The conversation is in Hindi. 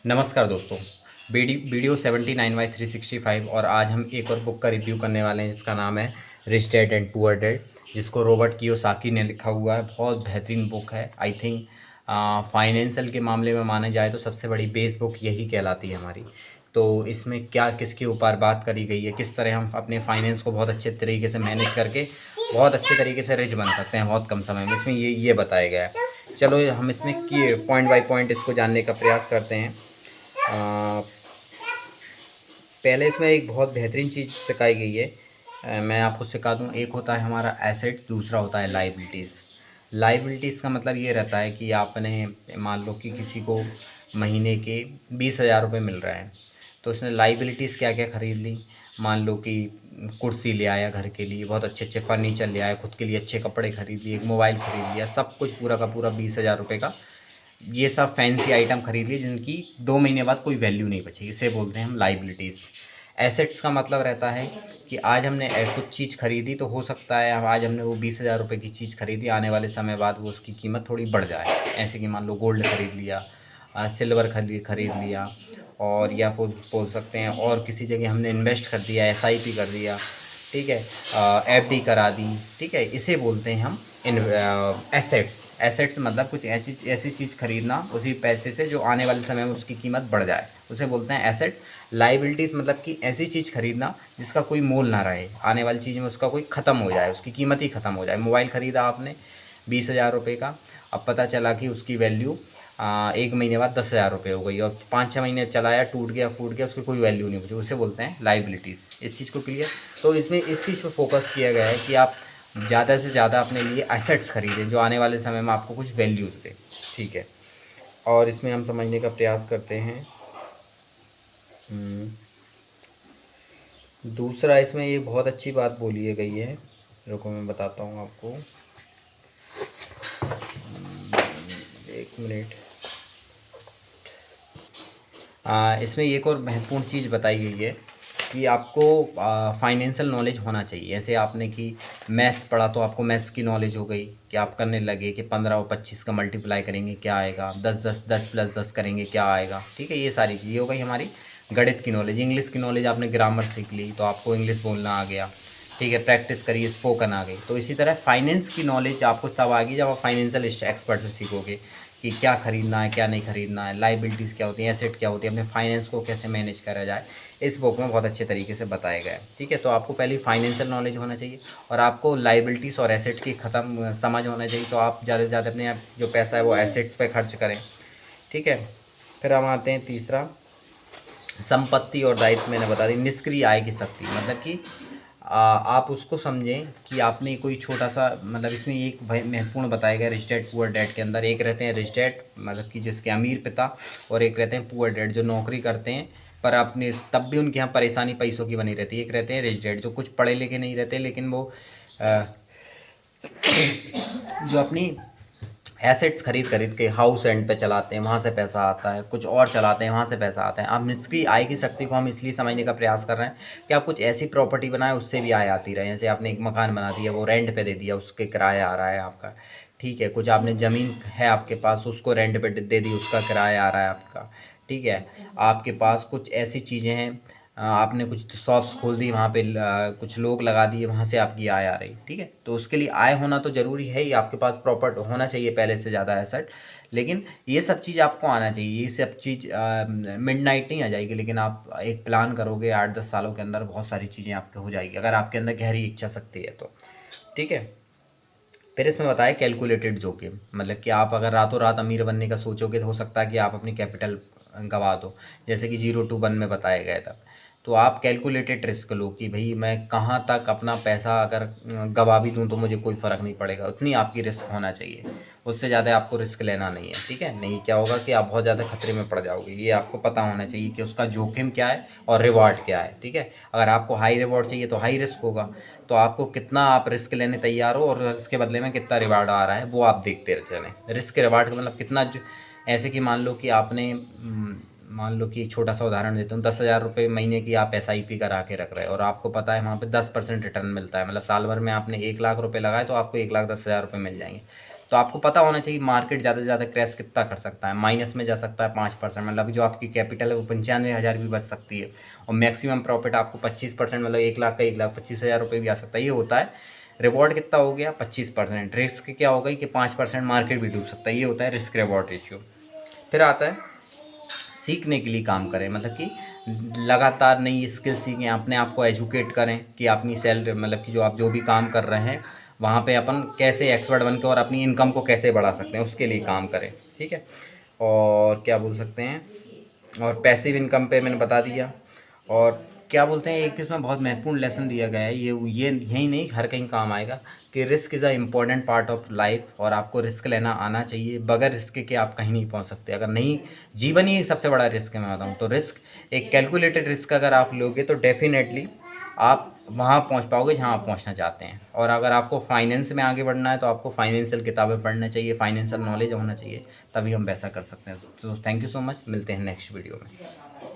नमस्कार दोस्तों। वीडियो 79/365 और आज हम एक और बुक का रिव्यू करने वाले हैं जिसका नाम है rich dad and poor dad, जिसको रॉबर्ट कियोसाकी ने लिखा हुआ है। बहुत बेहतरीन बुक है। आई थिंक फाइनेंशियल के मामले में माने जाए तो सबसे बड़ी बेस बुक यही कहलाती है हमारी। तो इसमें क्या किसके ऊपर बात करी गई है, किस तरह हम अपने फाइनेंस को बहुत अच्छे तरीके से मैनेज करके बहुत अच्छे तरीके से रिच बन सकते हैं बहुत कम समय में, इसमें ये बताया गया है। चलो हम इसमें पॉइंट बाय पॉइंट इसको जानने का प्रयास करते हैं। पहले इसमें एक बहुत बेहतरीन चीज़ सिखाई गई है। मैं आपको सिखा दूं। एक होता है हमारा एसेट, दूसरा होता है लाइबिलिटीज़। लाइबिलिटीज़ का मतलब ये रहता है कि आपने मान लो कि किसी को महीने के 20,000 रुपये मिल रहे हैं, तो उसने लाइबिलिटीज़ क्या क्या ख़रीद ली। मान लो कि कुर्सी ले आया घर के लिए, बहुत अच्छे अच्छे फर्नीचर ले आया, खुद के लिए अच्छे कपड़े खरीद लिए, एक मोबाइल खरीद लिया, सब कुछ पूरा का पूरा 20,000 रुपये का ये सब फैंसी आइटम खरीद लिए जिनकी 2 महीने बाद कोई वैल्यू नहीं बचेगी। इसे बोलते हैं हम लाइबिलिटीज़। एसेट्स का मतलब रहता है कि आज हमने कुछ चीज़ खरीदी, तो हो सकता है आज हमने वो 20,000 रुपये की चीज़ खरीदी, आने वाले समय बाद वो उसकी कीमत थोड़ी बढ़ जाए। ऐसे कि मान लो गोल्ड खरीद लिया, सिल्वर खरीद लिया, और या बोल सकते हैं और किसी जगह हमने इन्वेस्ट कर दिया, एसआईपी कर दिया, ठीक है, एफडी करा दी, ठीक है। इसे बोलते हैं हम एसेट्स। एसेट्स मतलब कुछ ऐसी चीज़ खरीदना उसी पैसे से जो आने वाले समय में उसकी कीमत बढ़ जाए, उसे बोलते हैं एसेट। लाइबिलिटीज़ मतलब कि ऐसी चीज़ खरीदना जिसका कोई मोल ना रहे, आने वाली चीज़ में उसका कोई ख़त्म हो जाए, उसकी कीमत ही ख़त्म हो जाए। मोबाइल ख़रीदा आपने 20,000 रुपये का, अब पता चला कि उसकी वैल्यू 1 महीने बाद 10,000 रुपये हो गई, और 5-6 महीने चलाया, टूट गया फूट गया, उसकी कोई वैल्यू नहीं बची, उसे बोलते हैं लाइबिलिटीज़। इस चीज़ को क्लियर। तो इसमें इस चीज़ पर फोकस किया गया है कि आप ज़्यादा से ज़्यादा अपने लिए एसेट्स खरीदें जो आने वाले समय में आपको कुछ वैल्यूज़ दे, ठीक है। और इसमें हम समझने का प्रयास करते हैं। दूसरा, इसमें ये बहुत अच्छी बात बोली गई है, रुको मैं बताता हूँ आपको। एक मिनट। इसमें एक और महत्वपूर्ण चीज़ बताई गई है कि आपको फाइनेंशियल नॉलेज होना चाहिए। ऐसे आपने कि मैथ्स पढ़ा तो आपको मैथ्स की नॉलेज हो गई कि आप करने लगे कि 15 और 25 का मल्टीप्लाई करेंगे क्या आएगा, 10 + 10 करेंगे क्या आएगा, ठीक है। ये सारी चीज़ें हो गई हमारी गणित की नॉलेज। इंग्लिश की नॉलेज, आपने ग्रामर सीख ली तो आपको इंग्लिश बोलना आ गया, ठीक है। प्रैक्टिस करिए, स्पोकन आ गई। तो इसी तरह फाइनेंस की नॉलेज आपको तब आ गई जब आप फाइनेंशियल एक्सपर्ट से सीखोगे कि क्या खरीदना है क्या नहीं खरीदना है, लाइबिलिटीज़ क्या होती हैं, एसेट क्या होती है, अपने फाइनेंस को कैसे मैनेज करा जाए। इस बुक में बहुत अच्छे तरीके से बताया गया है, ठीक है। तो आपको पहले फाइनेंशियल नॉलेज होना चाहिए और आपको लाइबिलिटीज़ और एसेट की ख़त्म समझ होना चाहिए। तो आप ज़्यादा से ज़्यादा अपने जो पैसा है वो एसेट्स पे खर्च करें, ठीक है। फिर हम आते हैं तीसरा, संपत्ति और दायित्व। मैंने बता दी निष्क्रिय आय की शक्ति, मतलब कि आप उसको समझें कि आपने कोई छोटा सा, मतलब इसमें एक महत्वपूर्ण बताया गया रिच डैड पुअर डैड के अंदर। एक रहते हैं रिच डैड मतलब कि जिसके अमीर पिता, और एक रहते हैं पुअर डैड जो नौकरी करते हैं पर अपने तब भी उनके यहाँ परेशानी पैसों की बनी रहती है। एक रहते हैं रिच डैड जो कुछ पढ़े लिखे नहीं रहते लेकिन वो जो अपनी एसेट्स खरीद खरीद के हाउस रेंट पे चलाते हैं, वहाँ से पैसा आता है, कुछ और चलाते हैं वहाँ से पैसा आता है। अब निष्क्रिय आय की शक्ति को हम इसलिए समझने का प्रयास कर रहे हैं कि आप कुछ ऐसी प्रॉपर्टी बनाए उससे भी आय आती रहे। जैसे आपने एक मकान बना दिया, वो रेंट पे दे दिया, उसके किराया आ रहा है आपका, ठीक है। कुछ आपने ज़मीन है आपके पास, उसको रेंट पे दे दी, उसका किराया आ रहा है आपका, ठीक है। आपके पास कुछ ऐसी चीज़ें हैं, आपने कुछ शॉप्स खोल दी, वहाँ पे कुछ लोग लगा दिए, वहाँ से आपकी आय आ रही, ठीक है। तो उसके लिए आय होना तो ज़रूरी है ही, आपके पास प्रॉपर होना चाहिए पहले से ज़्यादा एसेट। लेकिन ये सब चीज़ आपको आना चाहिए। ये सब चीज़ मिडनाइट नहीं आ जाएगी, लेकिन आप एक प्लान करोगे 8-10 सालों के अंदर बहुत सारी चीज़ें आपके हो जाएगी अगर आपके अंदर गहरी इच्छा शक्ति है तो, ठीक है। फिर इसमें बताया कैलकुलेटेड जोखिम, मतलब कि आप अगर रातों रात अमीर बनने का सोचोगे तो हो सकता है कि आप अपनी कैपिटल गंवा दो, जैसे कि 0 to 1 में बताया गया था। तो आप कैलकुलेटेड रिस्क लो कि भाई मैं कहाँ तक अपना पैसा अगर गंवा भी दूँ तो मुझे कोई फ़र्क नहीं पड़ेगा, उतनी आपकी रिस्क होना चाहिए। उससे ज़्यादा आपको रिस्क लेना नहीं है, ठीक है। नहीं क्या होगा कि आप बहुत ज़्यादा खतरे में पड़ जाओगे। ये आपको पता होना चाहिए कि उसका जोखिम क्या है और रिवॉर्ड क्या है, ठीक है। अगर आपको हाई रिवॉर्ड चाहिए तो हाई रिस्क होगा, तो आपको कितना आप रिस्क लेने तैयार हो और इसके बदले में कितना रिवार्ड आ रहा है वो आप देखते चलें। रिस्क रिवार्ड का मतलब कितना ऐसे कि मान लो कि आपने मान लो कि एक छोटा सा उदाहरण देता हूँ, 10,000 रुपये महीने की आप एसआईपी करा के रख रहे हो और आपको पता है वहाँ पे 10% रिटर्न मिलता है, मतलब साल भर में आपने 1 लाख रुपये लगाए तो आपको 1,10,000 रुपये मिल जाएंगे। तो आपको पता होना चाहिए मार्केट ज़्यादा से ज़्यादा क्रैश कितना कर सकता है। माइनस में जा सकता है 5%, मतलब जो आपकी कैपिटल है वो 95,000 भी बच सकती है, और मैक्सिमम प्रॉफिट आपको 25%, मतलब 1 लाख का 1,25,000 रुपये भी आ सकता है। ये होता है रिवॉर्ड कितना हो गया 25%। रिस्क क्या हो गई कि 5% मार्केट भी डूब सकता है। ये होता है रिस्क रिवॉर्ड रेशियो। फिर आता है सीखने के लिए काम करें, मतलब कि लगातार नई स्किल सीखें, अपने आप को एजुकेट करें कि अपनी सैलरी, मतलब कि जो आप जो भी काम कर रहे हैं वहाँ पे अपन कैसे एक्सपर्ट बन के और अपनी इनकम को कैसे बढ़ा सकते हैं उसके लिए काम करें, ठीक है। और क्या बोल सकते हैं, और पैसिव इनकम पे मैंने बता दिया। और क्या बोलते हैं, एक इसमें बहुत महत्वपूर्ण लेसन दिया गया है, ये यही नहीं हर कहीं काम आएगा, कि risk is a important part of life, और आपको रिस्क लेना आना चाहिए। बगैर रिस्क के आप कहीं नहीं पहुंच सकते। अगर नहीं, जीवन ही सबसे बड़ा रिस्क है मैं बताऊँ तो। रिस्क, एक कैलकुलेटेड रिस्क अगर आप लोगे तो डेफिनेटली आप वहाँ पहुँच पाओगे जहाँ आप पहुँचना चाहते हैं। और अगर आपको फाइनेंस में आगे बढ़ना है तो आपको फाइनेंशियल किताबें पढ़ना चाहिए, फाइनेंशियल नॉलेज होना चाहिए, तभी हम वैसा कर सकते हैं। तो थैंक यू सो मच, मिलते हैं नेक्स्ट वीडियो में।